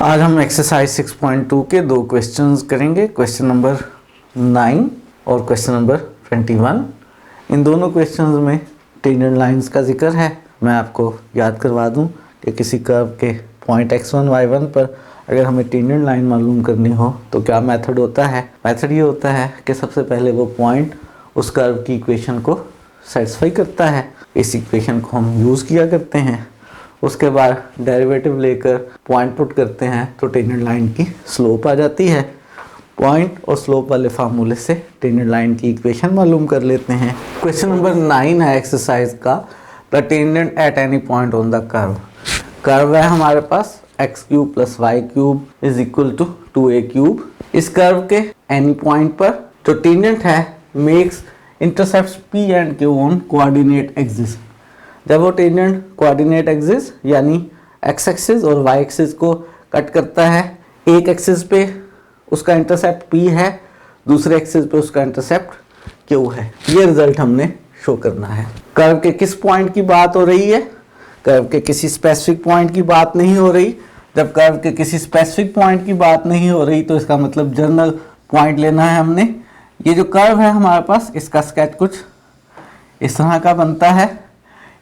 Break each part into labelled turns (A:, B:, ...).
A: आज हम एक्सरसाइज 6.2 के दो क्वेश्चंस करेंगे, क्वेश्चन नंबर 9 और क्वेश्चन नंबर 21। इन दोनों क्वेश्चंस में टेंजेंट लाइंस का जिक्र है। मैं आपको याद करवा दूं कि किसी कर्व के पॉइंट x1 y1 पर अगर हमें टेंजेंट लाइन मालूम करनी हो तो क्या मेथड होता है। मेथड ये होता है कि सबसे पहले वो पॉइंट उस कर्व की इक्वेशन को सेटिस्फाई करता है। इस इक्वेशन को हम यूज़ किया करते हैं। उसके बाद डेरिवेटिव लेकर पॉइंट पुट करते हैं तो टेंजेंट लाइन की स्लोप आ जाती है। पॉइंट और स्लोप वाले फार्मूले से टेंजेंट लाइन की इक्वेशन मालूम कर लेते हैं। क्वेश्चन नंबर 9 है एक्सरसाइज का, the tangent at any point on the curve. Curve है हमारे पास x³ + y³ is equal to 2a³। इस कर्व के एनी पॉइंट पर जो टेंजेंट है makes intercepts p and q on coordinate axis. जब वो टेंजेंट कोऑर्डिनेट एक्सिस यानी x एक्सिस और y एक्सिस को कट करता है, एक एक्सिस पे उसका इंटरसेप्ट p है, दूसरे एक्सिस पे उसका इंटरसेप्ट q है। ये रिजल्ट हमने शो करना है। कर्व के किस पॉइंट की बात हो रही है? कर्व के किसी स्पेसिफिक पॉइंट की बात नहीं हो रही। जब कर्व के किसी स्पेसिफिक पॉइंट की बात नहीं हो रही तो इसका मतलब जनरल पॉइंट लेना है हमने। ये जो कर्व है हमारे पास, इसका स्केच कुछ इस तरह का बनता है।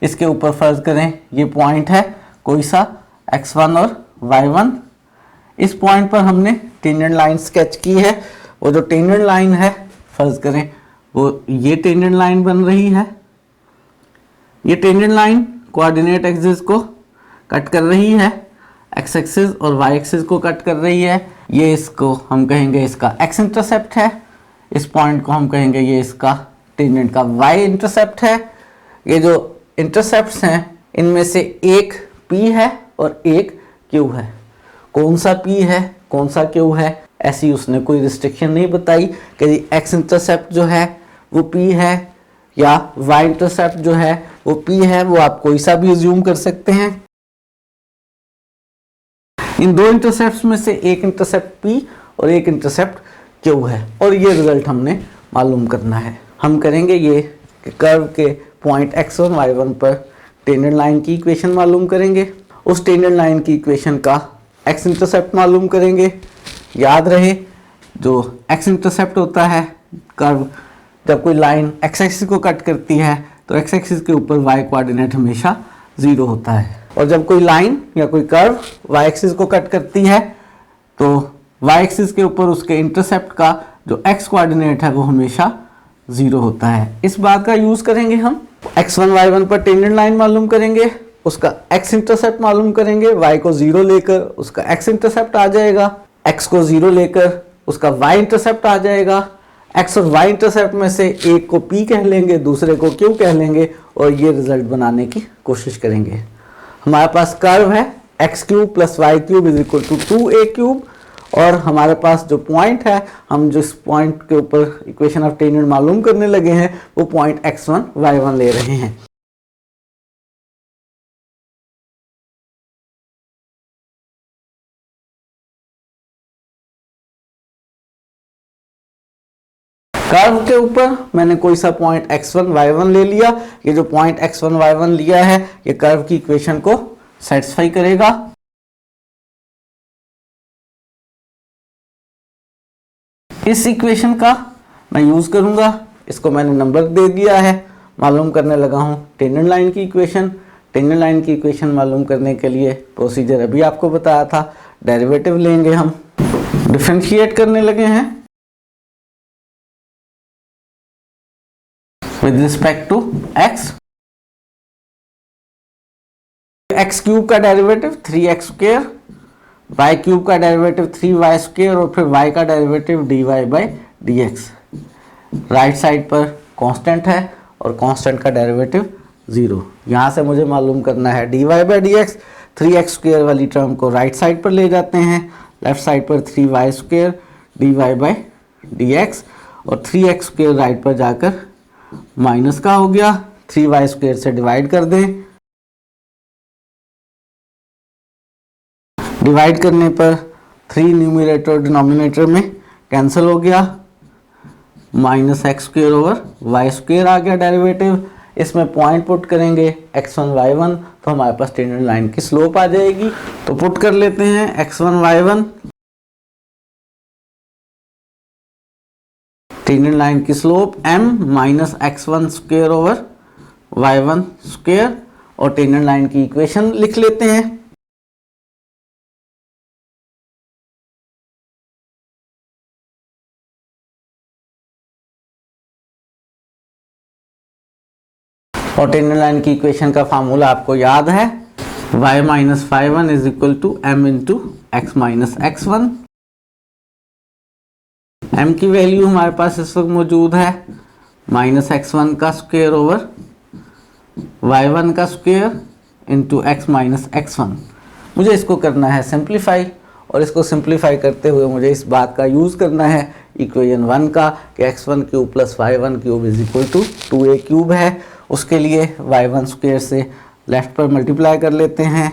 A: इसके ऊपर फर्ज करें ये पॉइंट है कोई सा x1 और y1। इस पॉइंट पर हमने टेंजेंट लाइन स्केच की है। वो जो टेंजेंट लाइन है फर्ज करें वो ये टेंजेंट लाइन बन रही है। ये टेंजेंट लाइन कोऑर्डिनेट एक्सिस को कट कर रही है, x एक्सिस और y एक्सिस को कट कर रही है। ये इसको हम कहेंगे इसका x इंटरसेप्ट है। इस पॉइंट को हम कहेंगे ये इसका टेंजेंट का y इंटरसेप्ट है। ये जो इंटरसेप्ट्स हैं इनमें से एक P है और एक Q है। कौन सा P है कौन सा Q है ऐसी उसने कोई रिस्ट्रिक्शन नहीं बताई कि x इंटरसेप्ट जो है वो P है या y इंटरसेप्ट जो है वो P है। वो आप कोई सा भी अज्यूम कर सकते हैं। इन दो इंटरसेप्ट्स में से एक इंटरसेप्ट P और एक इंटरसेप्ट Q है और ये रिजल्ट हमने मालूम करना है। हम करेंगे ये कर्व के पॉइंट x1 y1 पर टेंजेंट लाइन की इक्वेशन मालूम करेंगे। उस टेंजेंट लाइन की इक्वेशन का x इंटरसेप्ट मालूम करेंगे। याद रहे जो x इंटरसेप्ट होता है कर्व, जब कोई लाइन x एक्सिस को कट करती है तो x एक्सिस के ऊपर y कोऑर्डिनेट हमेशा 0 होता है, और जब कोई लाइन या कोई कर्व y एक्सिस को कट करती है तो y एक्सिस के ऊपर उसके इंटरसेप्ट का जो x कोऑर्डिनेट है वो हमेशा 0 होता है। इस बात का यूज करेंगे हम x1 y1 पर टेंजेंट लाइन मालूम करेंगे, उसका x इंटरसेप्ट मालूम करेंगे। y को 0 लेकर उसका x इंटरसेप्ट आ जाएगा, x को 0 लेकर उसका y इंटरसेप्ट आ जाएगा। x और y इंटरसेप्ट में से एक को p कह लेंगे, दूसरे को q कह लेंगे और ये रिजल्ट बनाने की कोशिश करेंगे। हमारे पास कर्व है x³ + y³ is equal to 2a³ और हमारे पास जो पॉइंट है, हम जिस पॉइंट के ऊपर इक्वेशन ऑफ टेंजेंट मालूम करने लगे हैं वो पॉइंट x1 y1 ले रहे हैं। कर्व के ऊपर मैंने कोई सा पॉइंट x1 y1 ले लिया। ये जो पॉइंट x1 y1 लिया है ये कर्व की इक्वेशन को सेटिस्फाई करेगा। इस इक्वेशन का मैं यूज करूंगा, इसको मैंने नंबर दे दिया है। मालूम करने लगा हूं टेंजेंट लाइन की इक्वेशन। टेंजेंट लाइन की इक्वेशन मालूम करने के लिए प्रोसीजर अभी आपको बताया था। डेरिवेटिव लेंगे, हम डिफरेंशिएट करने लगे हैं with respect to x। x³ का डेरिवेटिव 3x², y³ का डेरिवेटिव 3y² और फिर y का डेरिवेटिव dy/dx। राइट साइड पर कांस्टेंट है और कांस्टेंट का डेरिवेटिव 0। यहाँ से मुझे मालूम करना है dy/dx। 3x² वाली टर्म को राइट साइड पर ले जाते हैं, लेफ्ट साइड पर 3y² dy/dx और 3x² राइट पर जाकर माइनस का हो गया। 3y² से डिवाइड कर दें, डिवाइड करने पर 3 न्यूमरेटर डिनोमिनेटर में कैंसिल हो गया, -x² / y² आ गया डेरिवेटिव। इसमें पॉइंट पुट करेंगे x1 y1 तो हमारे पास टेंजेंट लाइन की स्लोप आ जाएगी। तो पुट कर लेते हैं x1 y1, टेंजेंट लाइन की slope m minus x1 square over y1 square, और टेंजेंट लाइन की इक्वेशन लिख लेते हैं। और टेंजेंट लाइन की इक्वेशन का फार्मूला आपको याद है, y माइनस फाई1 is equal to m into x minus x1। m की वैल्यू हमारे पास इस वक्त मौजूद है माइनस x1 का स्क्वायर ओवर y1 का square into x minus x1। मुझे इसको करना है सिंप्लीफाई, और इसको सिंप्लीफाई करते हुए मुझे इस बात का यूज़ करना है इक्वेशन 1 का कि x1 cube plus y1 cube is equal to 2a cube है। उसके लिए y1 स्क्वायर से लेफ्ट पर मल्टीप्लाई कर लेते हैं,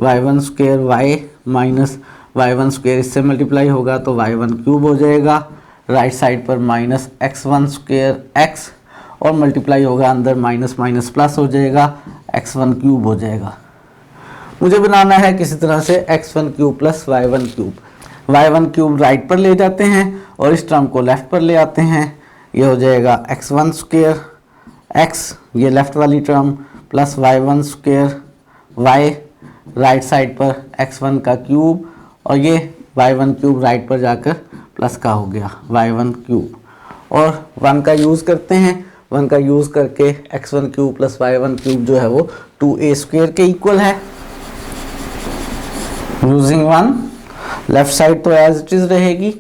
A: y1 square y minus y1 square इससे मल्टीप्लाई होगा तो y1 क्यूब हो जाएगा। राइट साइड पर माइनस x1 स्क्वायर x और मल्टीप्लाई होगा, अंदर माइनस माइनस प्लस हो जाएगा, x1 क्यूब हो जाएगा। मुझे बनाना है किसी तरह से x1 cube plus y1 cube. y1 cube right पर ले जाते हैं और इस टर्म को लेफ्ट पर ले आते हैं, ये हो जाएगा x1 स्क्वायर x, ये लेफ्ट वाली term, plus y1 square y, right side पर x1 का क्यूब, और ये y1 क्यूब राइट पर जाकर प्लस का हो गया y1 क्यूब। और 1 का यूज़ करते हैं, 1 का यूज़ करके x1 cube plus y1 cube जो है वो 2a स्क्वायर के इक्वल है। यूजिंग 1, लेफ्ट साइड तो एज इट इज़ रहेगी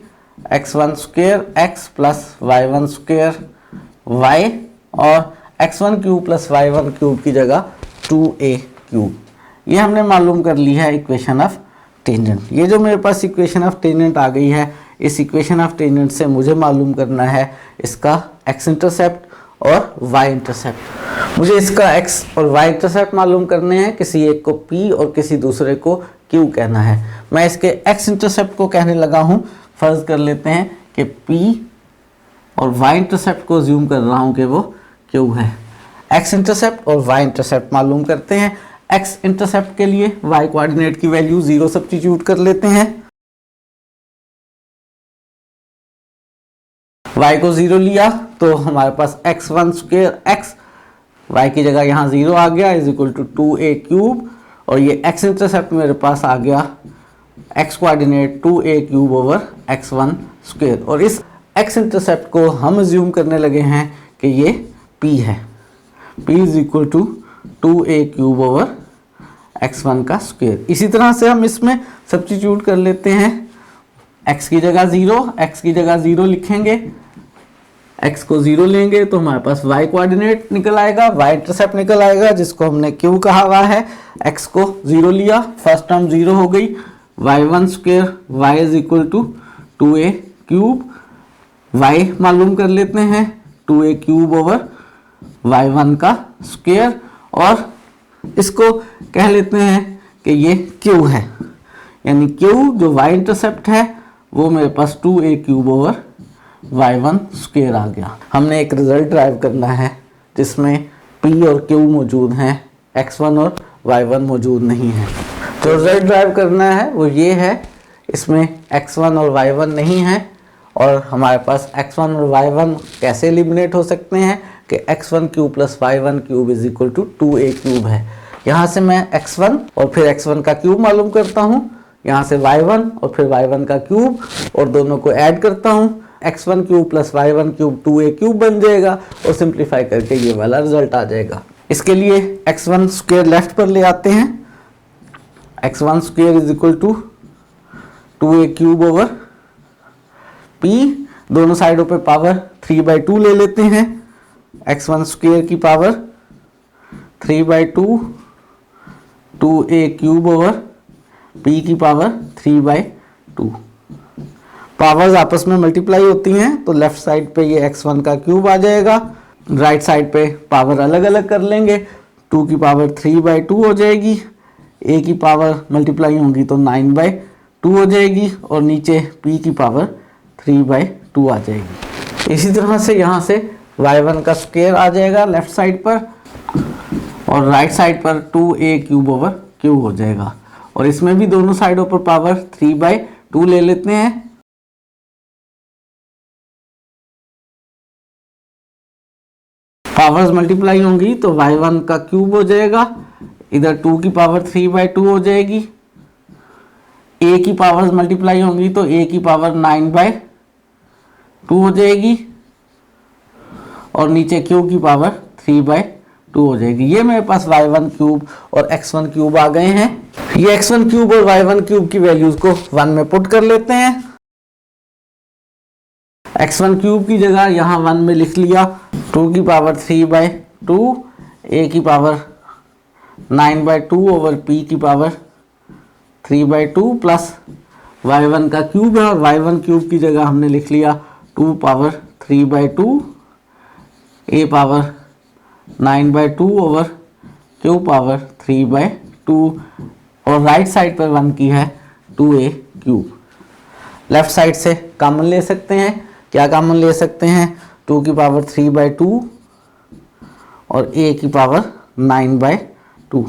A: x1 square x plus y1 square y, और x1 cube plus y1 cube की जगह 2a क्यूब। ये हमने मालूम कर ली है इक्वेशन ऑफ टेंजेंट। ये जो मेरे पास इक्वेशन ऑफ टेंजेंट आ गई है, इस इक्वेशन ऑफ टेंजेंट से मुझे मालूम करना है इसका x इंटरसेप्ट और y इंटरसेप्ट। मुझे इसका x और y इंटरसेप्ट मालूम करने हैं, किसी एक को p और किसी दूसरे को q कहना है। मैं इसके x इंटरसेप्ट को कहने लगा हूँ। फर्ज कर लेते हैं कि p और y इंटरसेप्ट को ज्यूम कर रहा हूँ कि वो q है। x इंटरसेप्ट और y इंटरसेप्ट मालूम करते हैं। x इंटरसेप्ट के लिए y कोऑर्डिनेट की वैल्यू 0 सब्स्टिट्यूट कर लेते हैं, y को 0 लिया तो हमारे पास x1 स्क्वायर x, y की जगह यहाँ 0 आ गया, is equal to 2a cube, और ये x इंटरसेप्ट मेरे पास आ गया x coordinate 2a cube over x1 square. और इस x इंटरसेप्ट को हम अज्यूम करने लगे हैं कि ये p है, p is equal to 2a cube over x1 का स्क्वायर। इसी तरह से हम इसमें सब्स्टिट्यूट कर लेते हैं, x की जगह 0, x की जगह 0 लिखेंगे, x को 0 लेंगे तो हमारे पास y कोऑर्डिनेट निकल आएगा, y इंटरसेप्ट निकल आएगा जिसको हमने q कहा हुआ है। x को 0 लिया, फर्स्ट टर्म 0 हो गई, y1 square y is equal to 2a cube, y मालूम कर लेते हैं 2a क्यूब ओवर y1 का स्क्वायर, और इसको कह लेते हैं कि ये q है, यानी q जो y इंटरसेप्ट है वो मेरे पास 2a cube over y1 square आ गया। हमने एक रिजल्ट ड्राइव करना है जिसमें p और q मौजूद हैं, x1 और y1 मौजूद नहीं है। जो रिजल्ट ड्राइव करना है वो ये है, इसमें x1 और y1 नहीं है, और हमारे पास x1 और y1 कैसे एलिमिनेट हो सकते हैं कि x1 cube plus y1 cube is equal to 2a cube है। यहाँ से मैं x1 और फिर x1 का क्यूब मालूम करता हूँ, यहाँ से y1 और फिर y1 का क्यूब, और दोनों को ऐड करता हूँ, x1 cube plus y1 cube 2a cube बन जाएगा, और सिंप्लीफाई करके ये वाला रिजल्ट आ जाएगा। इसके लिए x1 स्क्वायर लेफ्ट पर ले आते हैं, x1 square is equal to 2a cube over p, दोनों साइडों पे पावर 3/2 ले लेते हैं, x1 स्क्वायर की power 3/2, 2a cube over p की पावर 3/2। पावर्स आपस में मल्टीप्लाई होती हैं तो लेफ्ट साइड पे ये x1 का क्यूब आ जाएगा, राइट साइड पे पावर अलग अलग कर लेंगे, 2 की पावर 3/2 हो जाएगी, a की पावर मल्टीप्लाई होगी तो 9/2 हो जाएगी, और नीचे p की पावर 3/2 आ जाएगी। इसी तरह से यहाँ से y1 का स्क्वायर आ जाएगा लेफ्ट साइड पर, और राइट साइड पर 2a³ हो जाएगा। और इसमें भी दोनों साइडों पर पावर 3/2 ले लेते हैं। पावर्स मल्टीप्लाई होंगी तो y1 का क्यूब हो जाएगा, इधर 2 की पावर 3/2 हो जाएगी। a की पावर्स मल्टीप्लाई होंगी तो a की पावर 9/2 हो जाएगी, और नीचे q की पावर 3/2 हो जाएगी। ये मेरे पास y1 क्यूब और x1 क्यूब आ गए हैं। ये x1 क्यूब और y1 क्यूब की वैल्यूज को 1 में पुट कर लेते हैं। x1 क्यूब की जगह यहाँ 1 में लिख लिया 2 की पावर 3/2, a की पावर 9/2 ओवर p की पावर 3/2 प्लस y1 का क्यूब है, और y1 क्यूब की जगह हमने लिख लिया 2 power 3/2, a power 9/2 over q power 3/2, और राइट साइड पर 1 की है 2a³। लेफ्ट साइड से कॉमन ले सकते हैं। क्या कॉमन ले सकते हैं? 2 की पावर 3/2 और a की पावर 9/2।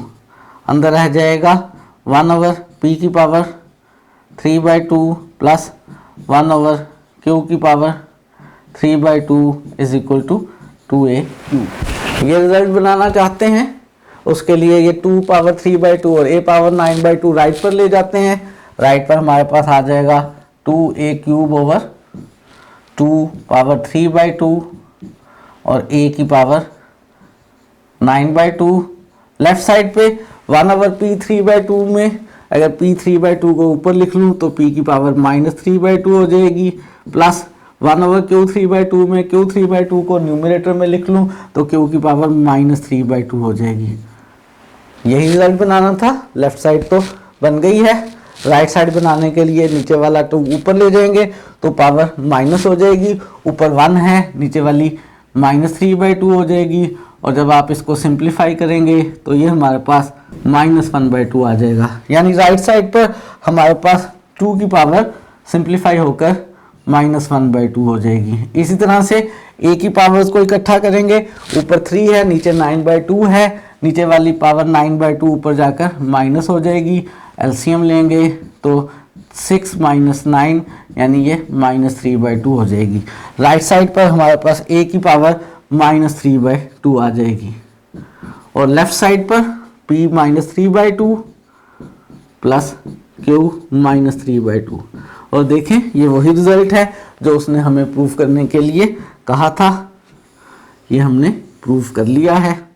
A: अंदर रह जाएगा 1 ओवर p की पावर 3/2 प्लस 1 ओवर q की power 3/2 is equal to 2a³। ये रिजल्ट बनाना चाहते हैं, उसके लिए ये 2 पावर 3/2 और a पावर 9/2 राइट पर ले जाते हैं। राइट पर हमारे पास आ जाएगा 2a³ ओवर 2 पावर 3/2 और a की पावर 9/2। लेफ्ट साइड पे 1 ओवर p 3/2 में अगर p 3/2 को ऊपर लिख लूँ तो p की पावर -3/2 हो जाएगी, प्लस 1 ओवर q 3/2 में q 3/2 को न्यूमरेटर में लिख लूँ तो q की पावर -3/2 हो जाएगी। यही रिजल्ट बनाना था। लेफ्ट साइड तो बन गई है, राइट साइड बनाने के लिए नीचे वाला 2 ऊपर ले जाएंगे तो पावर माइनस हो जाएगी, ऊपर 1 है, नीचे वाली -3/2 हो जाएगी, और जब आप इसको सिंप्लीफाई करेंगे तो ये हमारे पास -1/2 आ जाएगा। यानी राइट साइड पर हमारे पास 2 की पावर सिंप्लीफाई होकर -1/2 हो जाएगी। इसी तरह से a की पावर्स को इकट्ठा करेंगे, ऊपर 3 है, नीचे 9/2 है, नीचे वाली पावर 9/2 ऊपर जाकर माइनस हो जाएगी। एलसीएम लेंगे तो 6 - 9 यानी ये -3/2 हो जाएगी। राइट साइड पर हमारे पास a की पावर -3/2 आ जाएगी, और लेफ्ट साइड पर p -3/2 प्लस q -3/2। और देखें ये वही रिजल्ट है जो उसने हमें प्रूफ करने के लिए कहा था, ये हमने प्रूफ कर लिया है।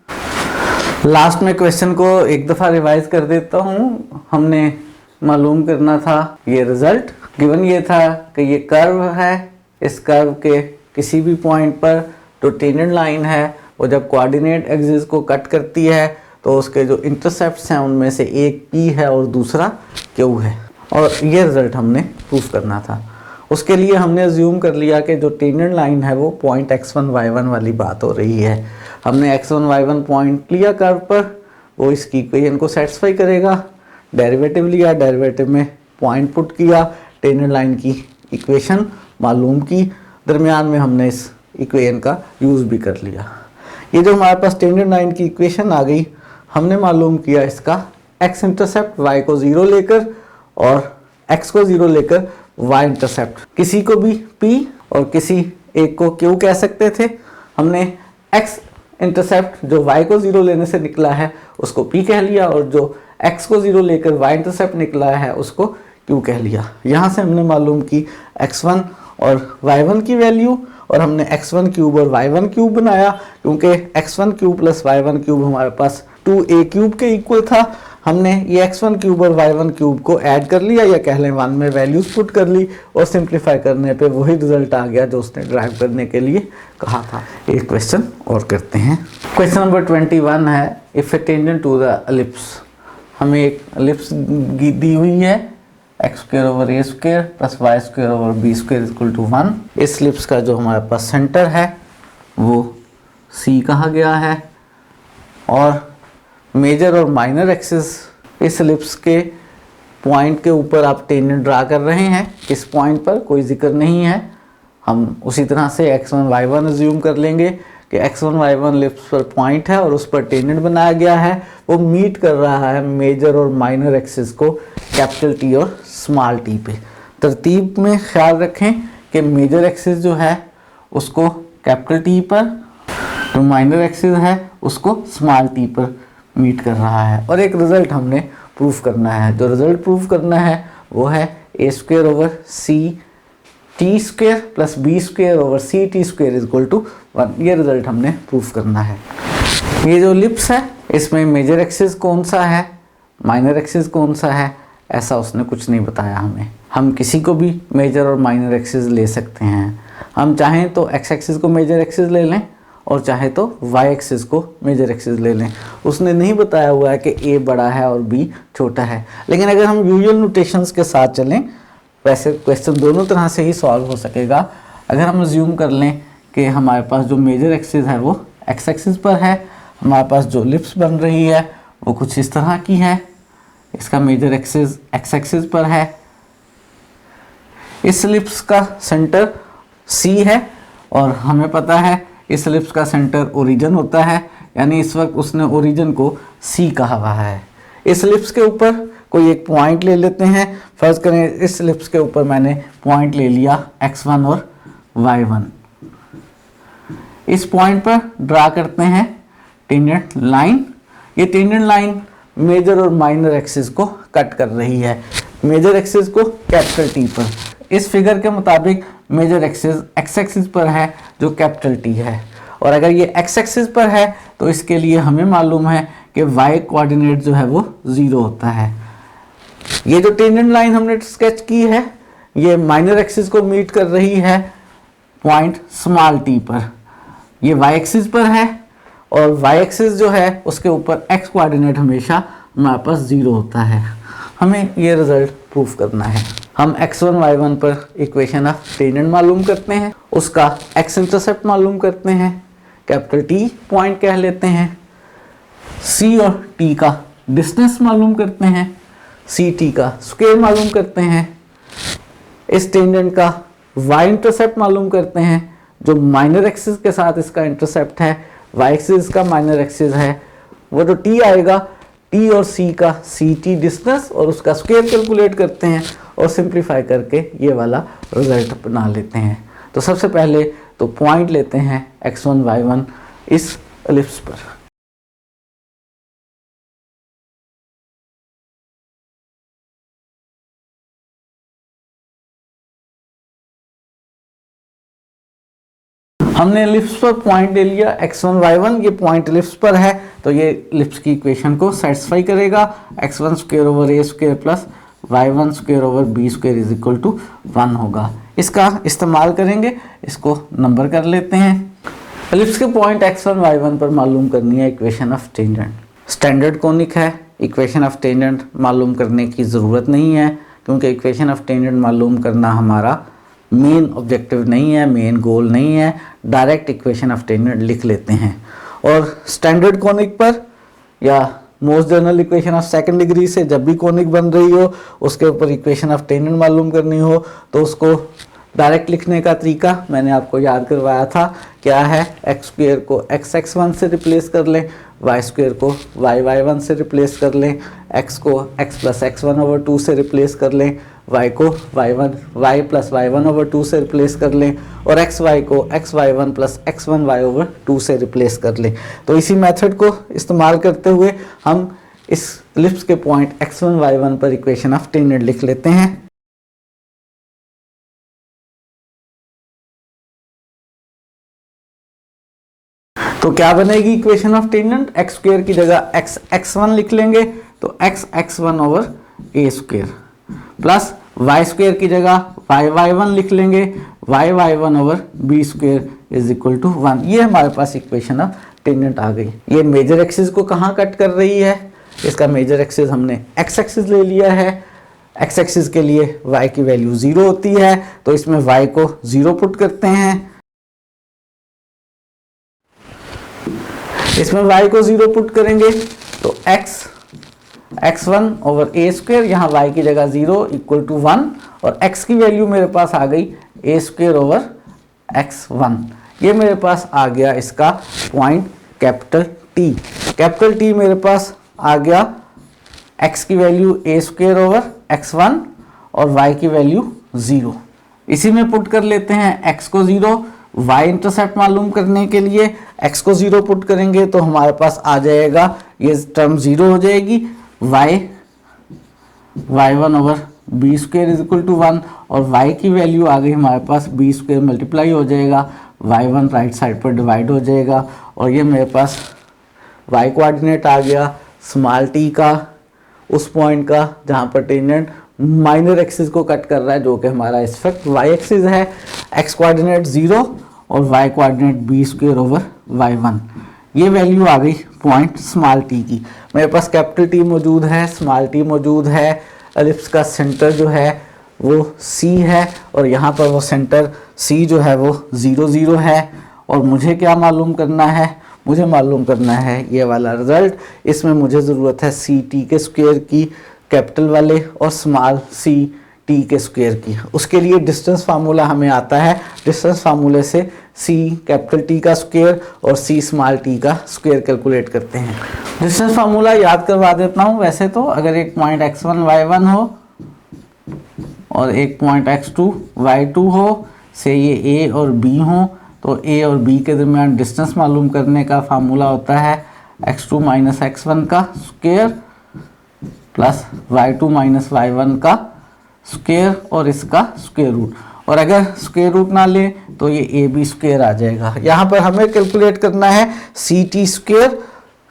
A: लास्ट में क्वेश्चन को एक दफ़ा रिवाइज कर देता हूँ। हमने मालूम करना था ये रिजल्ट। गिवन ये था कि ये कर्व है, इस कर्व के किसी भी पॉइंट पर जो टेंजेंट लाइन है वो जब कोऑर्डिनेट एक्सिस को कट करती है तो उसके जो इंटरसेप्ट्स हैं उनमें से एक p है और दूसरा q है, और ये रिजल्ट हमने प्रूफ करना था। उसके लिए हमने अज्यूम कर लिया कि जो टेंजेंट लाइन है वो पॉइंट x1 y1 वाली बात हो रही है। हमने x1 y1 पॉइंट लिया कर्व पर, वो इसकी इक्वेशन को सेटिस्फाई करेगा। डेरिवेटिव लिया, डेरिवेटिव में पॉइंट पुट किया, टेंजेंट लाइन की इक्वेशन मालूम की, दरमियान में हमने इस इक्वेशन का यूज़ भी कर लिया। ये जो हमारे पास टेंजेंट लाइन की इक्वेशन आ गई, हमने मालूम किया इसका x इंटरसेप्ट y को 0 लेकर और x को 0 लेकर y इंटरसेप्ट। किसी को भी p और किसी एक को q कह सकते थे। हमने x इंटरसेप्ट जो y को 0 लेने से निकला है उसको p कह लिया, और जो x को 0 लेकर y इंटरसेप्ट निकला है उसको q कह लिया। यहाँ से हमने मालूम की x1 और y1 की वैल्यू, और हमने x1 क्यूब और y1 क्यूब बनाया क्योंकि x1 cube plus y1 cube हमारे पास 2a क्यूब के इक्वल था। हमने ये x1 क्यूब और y1 क्यूब को ऐड कर लिया, या कह लें 1 में वैल्यूज पुट कर ली, और सिंप्लीफाई करने पे वही रिजल्ट आ गया जो उसने ड्राइव करने के लिए कहा था। एक क्वेश्चन और करते हैं। क्वेश्चन नंबर 21 है, if a tangent to the ellipse. हमें एक एलिप्स दी हुई है x² over a² plus y² over b² equal to 1। इस एलिप्स का जो हमारे पास सेंटर है वो C कहा गया है, और मेजर और माइनर एक्सिस इस एलिप्स के पॉइंट के ऊपर आप टेंजेंट ड्रा कर रहे हैं। किस पॉइंट पर कोई जिक्र नहीं है, हम उसी तरह से x1 y1 अज्यूम कर लेंगे कि x1 y1 लिप्स पर पॉइंट है और उस पर टेंजेंट बनाया गया है, वो मीट कर रहा है मेजर और माइनर एक्सिस को कैपिटल T और स्मॉल t पे। तरतीब में ख्याल रखें कि मेजर एक्सिस जो है उसको कैपिटल T पर, जो माइनर एक्सिस है उसको स्मॉल t पर मीट कर रहा है। और एक रिजल्ट हमने प्रूफ करना है, जो रिजल्ट प्रूफ करना है वो है a square over c t square plus b square over c t square is equal to 1। ये रिजल्ट हमने प्रूफ करना है। ये जो लिप्स है इसमें मेजर एक्सिस कौन सा है, माइनर एक्सिस कौन सा है, ऐसा उसने कुछ नहीं बताया हमें। हम किसी को भी मेजर और माइनर एक्सिस ले सकते हैं। हम चाहें तो x एक्सिस को मेजर एक्सिस ले लें और चाहे तो y एक्सिस को मेजर एक्सिस ले लें। उसने नहीं बताया हुआ है कि a बड़ा है और b छोटा है। लेकिन अगर हम यूजुअल नोटेशंस के साथ चलें, वैसे क्वेश्चन दोनों तरह से ही सॉल्व हो सकेगा। अगर हम अज्यूम कर लें कि हमारे पास जो मेजर एक्सिस है वो x एक्सिस पर है, हमारे पास जो लिप्स बन रही है वो कुछ इस तरह की है, इसका मेजर एक्सिस x एक्सिस पर है, इस लिप्स का सेंटर C है और हमें पता है इस लिप्स का सेंटर ओरिजिन होता है, यानी इस वक्त उसने ओरिजिन को C कहा हुआ है। इस लिप्स के ऊपर कोई एक पॉइंट ले लेते हैं। फर्ज करें इस लिप्स के ऊपर मैंने पॉइंट ले लिया x1 और y1। इस पॉइंट पर ड्रा करते हैं टेंजेंट लाइन। ये टेंजेंट लाइन मेजर और माइनर एक्सिस को कट कर रही है, मेजर एक्सिस को कैपिटल T पर। इस फिगर के मुताबिक मेजर एक्सिस x एक्सिस पर है जो कैपिटल T है, और अगर ये x एक्सिस पर है तो इसके लिए हमें मालूम है कि y कोऑर्डिनेट जो है वो 0 होता है। ये जो टेंजेंट लाइन हमने स्केच की है ये माइनर एक्सिस को मीट कर रही है पॉइंट स्मॉल t पर। ये y एक्सिस पर है और y एक्सिस जो है उसके ऊपर x कोऑर्डिनेट हमेशा हमारे पास 0 होता है। हमें ये रिजल्ट प्रूफ करना है। हम x1 y1 पर इक्वेशन ऑफ टेंजेंट मालूम करते हैं, उसका x इंटरसेप्ट मालूम करते हैं, कैपिटल T पॉइंट कह लेते हैं, C और T का डिस्टेंस मालूम करते हैं, सी टी का स्क्वायर मालूम करते हैं, इस टेंजेंट का y इंटरसेप्ट मालूम करते हैं, जो माइनर एक्सिस के साथ इसका इंटरसेप्ट है, y एक्सिस का माइनर एक्सिस है, वो जो t आएगा t और c का सी टी डिस्टेंस और उसका स्क्वायर कैलकुलेट करते हैं और सिंप्लीफाई करके ये वाला रिजल्ट बना लेते हैं। तो सबसे पहले तो पॉइंट लेते हैं x1 y1 इस एलिप्स पर। हमने एलिप्स पर पॉइंट ले लिया x1 y1, ये पॉइंट एलिप्स पर है तो ये एलिप्स की इक्वेशन को सेटिस्फाई करेगा। x1 square over a square plus y1 square over b square is equal to 1 होगा। इसका इस्तेमाल करेंगे, इसको नंबर कर लेते हैं। एलिप्स के पॉइंट x1 y1 पर मालूम करनी है equation of tangent. Standard conic है, इक्वेशन ऑफ टेंजेंट मालूम करने की ज़रूरत नहीं है क्योंकि इक्वेशन ऑफ टेंजेंट मालूम करना हमारा मेन ऑब्जेक्टिव नहीं है, मेन गोल नहीं है। डायरेक्ट इक्वेशन ऑफ टेंजेंट लिख लेते हैं। और स्टैंडर्ड कॉनिक पर या most general equation of second degree से जब भी कॉनिक बन रही हो उसके ऊपर इक्वेशन ऑफ टेंजेंट मालूम करनी हो तो उसको डायरेक्ट लिखने का तरीका मैंने आपको याद करवाया था। क्या है, एक्स स्क्वायर को एक्स x1 से रिप्लेस कर लें, वाई स्क्वायर को वाई y1 से रिप्लेस कर लें, एक्स को x प्लस x1 ओवर 2 से रिप्लेस कर लें, y को y प्लस y1 ओवर 2 से रिप्लेस कर लें और xy को xy1 प्लस x1y ओवर 2 से रिप्लेस कर लें। तो इसी मेथड को इस्तेमाल करते हुए हम इस एलिप्स के पॉइंट x1 y1 पर इक्वेशन ऑफ टेंजेंट लिख लेते हैं। तो क्या बनेगी equation of tangent, x square की जगह एक्स x1 लिख लेंगे तो x x1 over a square plus y square की जगह वाई y1 लिख लेंगे y y1 over b square is equal to 1। ये हमारे पास इक्वेशन ऑफ टेंजेंट आ गई। ये मेजर एक्सिस को कहाँ कट कर रही है, इसका मेजर एक्सिस हमने एक्स एक्सिस ले लिया है। एक्स एक्सिस के लिए y की वैल्यू 0 होती है तो इसमें y को 0 पुट करते हैं, इसमें y को 0 पुट करेंगे तो x1 ओवर ए स्क्वायर, यहाँ y की जगह 0 इक्वल टू 1 और x की वैल्यू मेरे पास आ गई a स्क्वायर ओवर x1। ये मेरे पास आ गया इसका point capital T। Capital T मेरे पास आ गया x की value a square over x1 और y की वैल्यू 0। इसी में पुट कर लेते हैं x को 0, y इंटरसेप्ट मालूम करने के लिए x को 0 पुट करेंगे तो हमारे पास आ जाएगा, ये टर्म 0 हो जाएगी, y1 over b square is equal to 1 और y की वैल्यू आ गई हमारे पास बी स्क्वायर मल्टीप्लाई हो जाएगा, y1 राइट साइड पर डिवाइड हो जाएगा और ये मेरे पास y कोऑर्डिनेट आ गया स्मॉल t का, उस पॉइंट का जहाँ पर टेंजेंट माइनर एक्सिस को कट कर रहा है, जो कि हमारा इस वक्त y एक्सिस है, x कोऑर्डिनेट 0 और y coordinate b square over y1। ये वैल्यू आ गई पॉइंट स्मॉल t की। मेरे पास कैपिटल T मौजूद है, स्मॉल t मौजूद है, एलिप्स का सेंटर जो है वो C है और यहाँ पर वो सेंटर C जो है वो 0 0 है और मुझे क्या मालूम करना है, मुझे मालूम करना है ये वाला रिजल्ट। इसमें मुझे ज़रूरत है सी टी के स्क्वायर की कैपिटल वाले और स्मॉल सी टी के स्क्वायर की। उसके लिए डिस्टेंस फार्मूला हमें आता है, डिस्टेंस फार्मूले से सी कैपिटल टी का स्क्वायर और सी स्मॉल टी का स्क्वायर कैलकुलेट करते हैं। डिस्टेंस फार्मूला याद करवा देता हूँ। वैसे तो अगर एक पॉइंट x1 y1 हो और एक पॉइंट x2 y2 हो, से ये a और b हो, तो a और b के दरमियान डिस्टेंस मालूम करने का फार्मूला होता है x2 माइनस x1 का square plus y2 minus y1 का स्क्वायर और इसका स्क्वायर रूट। और अगर स्क्वायर रूट ना ले तो ये ए बी स्क्वायर आ जाएगा। यहाँ पर हमें कैलकुलेट करना है सी टी स्क्वायर,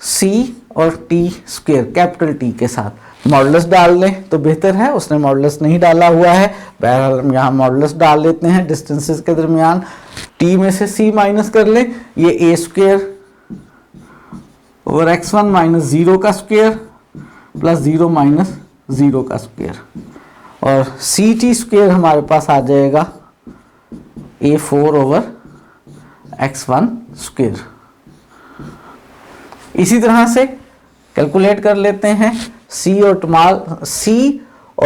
A: सी और टी स्क्वायर कैपिटल टी के साथ। मॉडुलस डाल लें तो बेहतर है, उसने मॉडुलस नहीं डाला हुआ है, बहरहाल हम यहाँ मॉडुलस डाल लेते हैं डिस्टेंसेस के दरमियान। टी में से सी माइनस कर लें, ये ए स्क्वायर ओवर x1 माइनस 0 का स्क्वायर प्लस 0 माइनस 0 का स्क्वायर और सी टी स्क्वायर हमारे पास आ जाएगा a4 ओवर x1 स्क्वायर। इसी तरह से कैलकुलेट कर लेते हैं सी और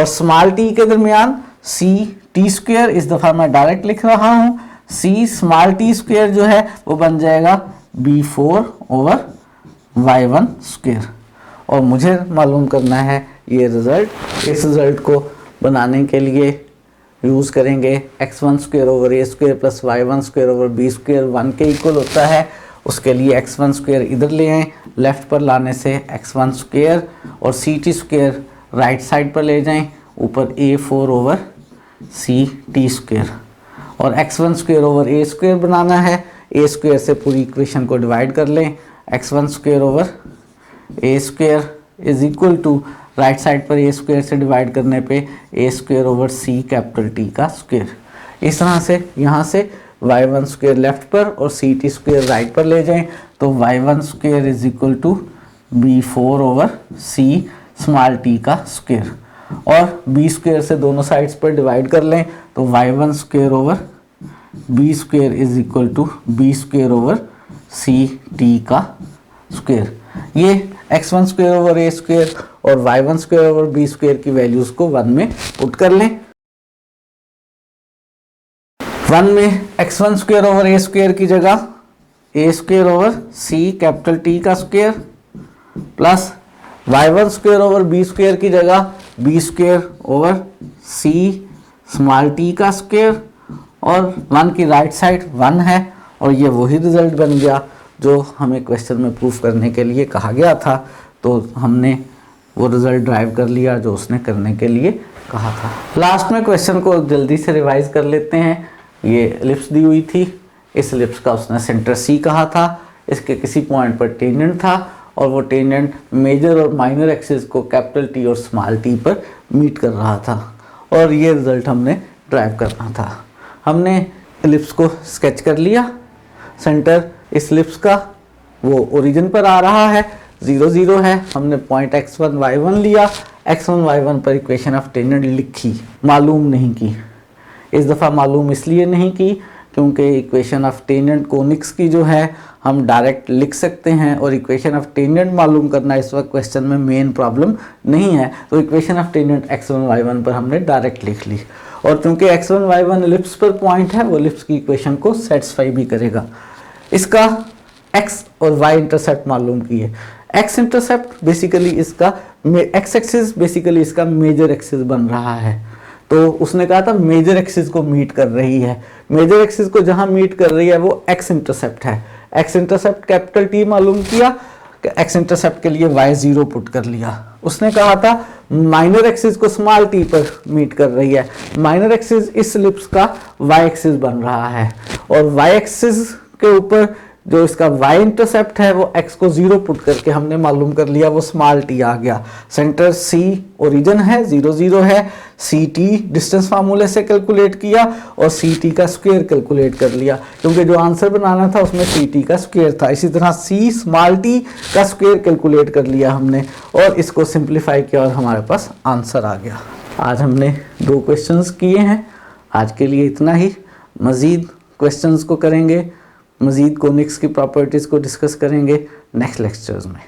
A: स्मॉल टी के दरमियान सी टी स्क्वायर। इस दफ़ा मैं डायरेक्ट लिख रहा हूँ, सी स्मॉल टी स्क्वायर जो है वो बन जाएगा b4 ओवर y1 स्क्वायर। और मुझे मालूम करना है ये रिज़ल्ट। इस रिज़ल्ट को बनाने के लिए यूज़ करेंगे x1 square over a square plus y1 square over b square 1 के इक्वल होता है। उसके लिए x1 स्क्वायर इधर ले आएँ, लेफ़्ट पर लाने से x1 स्क्वायर और c t square right side पर ले जाएं, ऊपर a4 ओवर सी टी स्क्वायर और x1 square over a square बनाना है। a स्क्वायर से पूरी इक्वेशन को डिवाइड कर लें, x1 square over a square is equal to right side पर a स्क्वायर से डिवाइड करने पे a square over c capital T का स्क्वायर। इस तरह से यहाँ से y1 स्क्वायर लेफ्ट पर और सी टी स्क्वायर राइट पर ले जाएं तो y1 square is equal to b4 over c small t का स्क्वायर और b स्क्वायर से दोनों साइड्स पर डिवाइड कर लें तो y1 square over b square is equal to b square over c t का स्क्वायर। ये x1 square over a square और y1 square over b square की वैल्यूज़ को 1 में पुट कर लें। 1 में x1 square over a square की जगह a square over c capital T का square plus y1 square over b square की जगह b square over c small t का स्क्वायर और 1 की राइट साइड 1 है और ये वही रिजल्ट बन गया जो हमें क्वेश्चन में प्रूफ करने के लिए कहा गया था। तो हमने वो रिजल्ट ड्राइव कर लिया जो उसने करने के लिए कहा था। लास्ट में क्वेश्चन को जल्दी से रिवाइज कर लेते हैं। ये एलिप्स दी हुई थी, इस एलिप्स का उसने सेंटर सी कहा था, इसके किसी पॉइंट पर टेंजेंट था और वो टेंजेंट मेजर और माइनर एक्सिस को कैपिटल टी और स्मॉल टी पर मीट कर रहा था और ये रिजल्ट हमने ड्राइव करना था। हमने एलिप्स को स्केच कर लिया, सेंटर इस एलिप्स का वो ओरिजिन पर आ रहा है, 0 0 है। हमने पॉइंट x1 y1 लिया, x1 y1 पर इक्वेशन ऑफ टेंजेंट लिखी, मालूम नहीं की। इस दफ़ा मालूम इसलिए नहीं की क्योंकि इक्वेशन ऑफ टेंजेंट कोनिक्स की जो है हम डायरेक्ट लिख सकते हैं और इक्वेशन ऑफ टेंजेंट मालूम करना इस वक्त क्वेश्चन में मेन प्रॉब्लम नहीं है। तो equation of tangent x1 y1 पर हमने डायरेक्ट लिख ली और क्योंकि x1 y1 एलिप्स पर पॉइंट है वो एलिप्स की इक्वेशन को सेटिस्फाई भी करेगा। इसका x और y इंटरसेप्ट मालूम किए। x इंटरसेप्ट बेसिकली इसका x एक्सिस बेसिकली इसका मेजर एक्सिस बन रहा है। तो उसने कहा था मेजर एक्सिस को मीट कर रही है, मेजर एक्सिस को जहां मीट कर रही है वो x इंटरसेप्ट है। x इंटरसेप्ट कैपिटल T मालूम किया, x इंटरसेप्ट के लिए y0 पुट कर लिया। उसने कहा था माइनर एक्सिस को स्मॉल t पर मीट कर रही है, माइनर एक्सिस इस एलिप्स का y एक्सिस बन रहा है और y एक्सिस के ऊपर जो इसका y इंटरसेप्ट है वो x को 0 पुट करके हमने मालूम कर लिया, वो स्मॉल t आ गया। सेंटर C ओरिजिन है, 0 0 है, ct डिस्टेंस फार्मूले से कैलकुलेट किया और ct का स्क्वायर कैलकुलेट कर लिया क्योंकि जो आंसर बनाना था उसमें ct का स्क्वायर था। इसी तरह c स्मॉल t का स्क्वायर कैलकुलेट कर लिया हमने और इसको सिंप्लीफाई किया और हमारे पास आंसर आ गया। आज हमने 2 क्वेश्चंस किए हैं। आज के लिए इतना ही। मज़ीद क्वेश्चंस को करेंगे, मज़ीद कोनिक्स की प्रॉपर्टीज़ को डिस्कस करेंगे नेक्स्ट लेक्चर्स में।